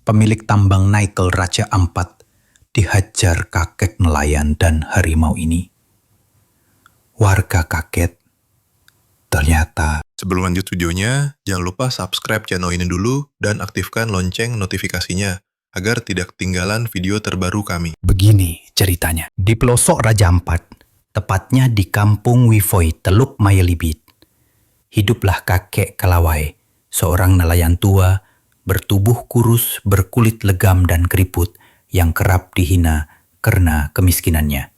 pemilik tambang nikel Raja Ampat, dihajar kakek nelayan dan harimau ini. Warga kaget. Ternyata. Sebelum lanjut videonya, jangan lupa subscribe channel ini dulu dan aktifkan lonceng notifikasinya agar tidak ketinggalan video terbaru kami. Begini ceritanya. Di pelosok Raja Ampat, tepatnya di kampung Wivoi, Teluk Mayalibit, hiduplah kakek Kalawai, seorang nelayan tua, bertubuh kurus, berkulit legam dan keriput yang kerap dihina karena kemiskinannya.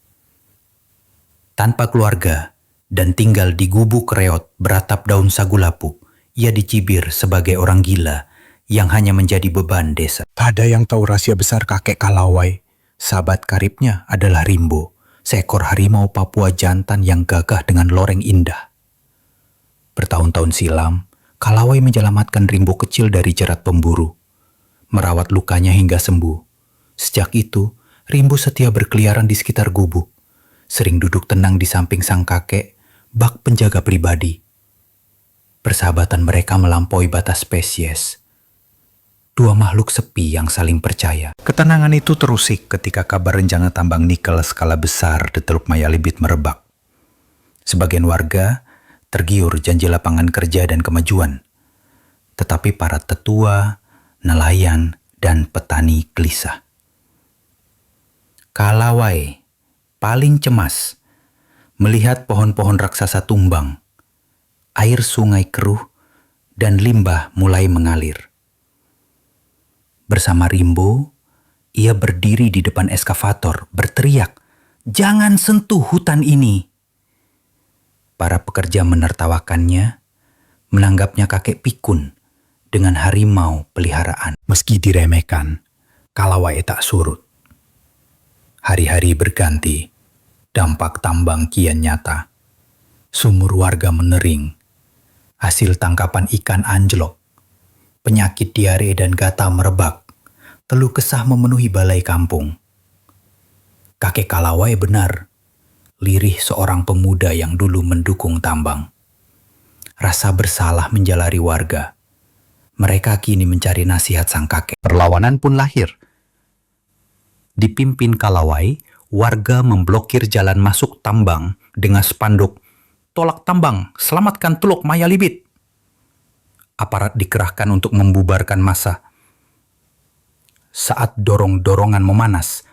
Tanpa keluarga dan tinggal di gubuk reot beratap daun sagu lapuk, ia dicibir sebagai orang gila yang hanya menjadi beban desa. Tak ada yang tahu rahasia besar kakek Kalawai. Sahabat karibnya adalah Rimbo, seekor harimau Papua jantan yang gagah dengan loreng indah. Bertahun-tahun silam, Kalawai menyelamatkan Rimbo kecil dari jerat pemburu, merawat lukanya hingga sembuh. Sejak itu, Rimbo setia berkeliaran di sekitar gubuk, sering duduk tenang di samping sang kakek, bak penjaga pribadi. Persahabatan mereka melampaui batas spesies. Dua makhluk sepi yang saling percaya. Ketenangan itu terusik ketika kabar rencana tambang nikel skala besar di Teluk Mayalibit merebak. Sebagian warga tergiur janji lapangan kerja dan kemajuan. Tetapi para tetua, nelayan, dan petani gelisah. Kalawai paling cemas melihat pohon-pohon raksasa tumbang, air sungai keruh, dan limbah mulai mengalir. Bersama Rimbo, ia berdiri di depan eskavator berteriak, "Jangan sentuh hutan ini!" Para pekerja menertawakannya, menanggapnya kakek pikun dengan harimau peliharaan. Meski diremehkan, Kalawai tak surut. Hari-hari berganti, dampak tambang kian nyata. Sumur warga menering, hasil tangkapan ikan anjlok, penyakit diare dan gatal merebak, keluh kesah memenuhi balai kampung. Kakek Kalawai benar, lirih seorang pemuda yang dulu mendukung tambang. Rasa bersalah menjalari warga. Mereka kini mencari nasihat sang kakek. Perlawanan pun lahir. Dipimpin Kalawai, warga memblokir jalan masuk tambang dengan spanduk, "Tolak tambang, selamatkan Teluk Mayalibit." Aparat dikerahkan untuk membubarkan massa. Saat dorong-dorongan memanas,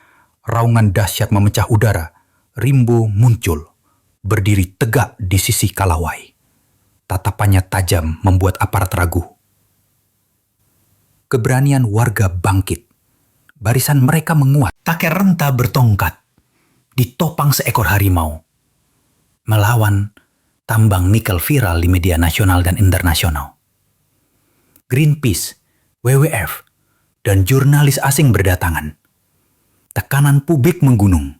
raungan dahsyat memecah udara. Rimbo muncul, berdiri tegak di sisi Kalawai. Tatapannya tajam membuat aparat ragu. Keberanian warga bangkit. Barisan mereka menguat. Kakek renta bertongkat, ditopang seekor harimau, melawan tambang nikel viral di media nasional dan internasional. Greenpeace, WWF, dan jurnalis asing berdatangan. Tekanan publik menggunung.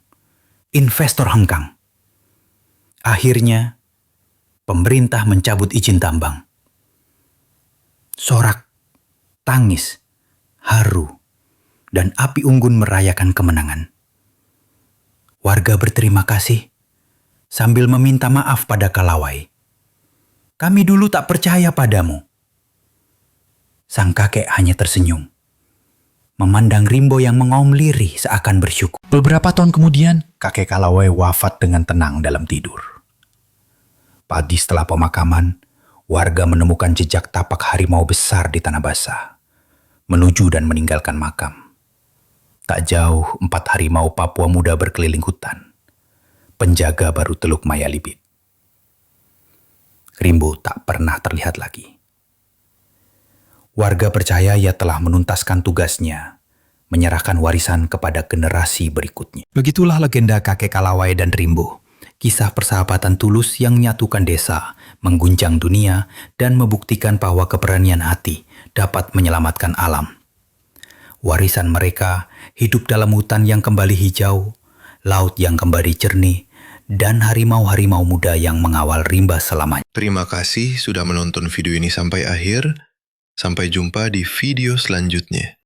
Investor hengkang. Akhirnya, pemerintah mencabut izin tambang. Sorak, tangis, haru, dan api unggun merayakan kemenangan. Warga berterima kasih sambil meminta maaf pada Kalawai. "Kami dulu tak percaya padamu." Sang kakek hanya tersenyum, memandang Rimbo yang mengaum lirih seakan bersyukur. Beberapa tahun kemudian, kakek Kalawai wafat dengan tenang dalam tidur. Pagi setelah pemakaman, warga menemukan jejak tapak harimau besar di tanah basah, menuju dan meninggalkan makam. Tak jauh, 4 harimau Papua muda berkeliling hutan, penjaga baru Teluk Mayalibit. Rimbo tak pernah terlihat lagi. Warga percaya ia telah menuntaskan tugasnya, menyerahkan warisan kepada generasi berikutnya. Begitulah legenda kakek Kalawai dan Rimbo, kisah persahabatan tulus yang menyatukan desa, mengguncang dunia, dan membuktikan bahwa keberanian hati dapat menyelamatkan alam. Warisan mereka hidup dalam hutan yang kembali hijau, laut yang kembali jernih, dan harimau-harimau muda yang mengawal rimba selamanya. Terima kasih sudah menonton video ini sampai akhir. Sampai jumpa di video selanjutnya.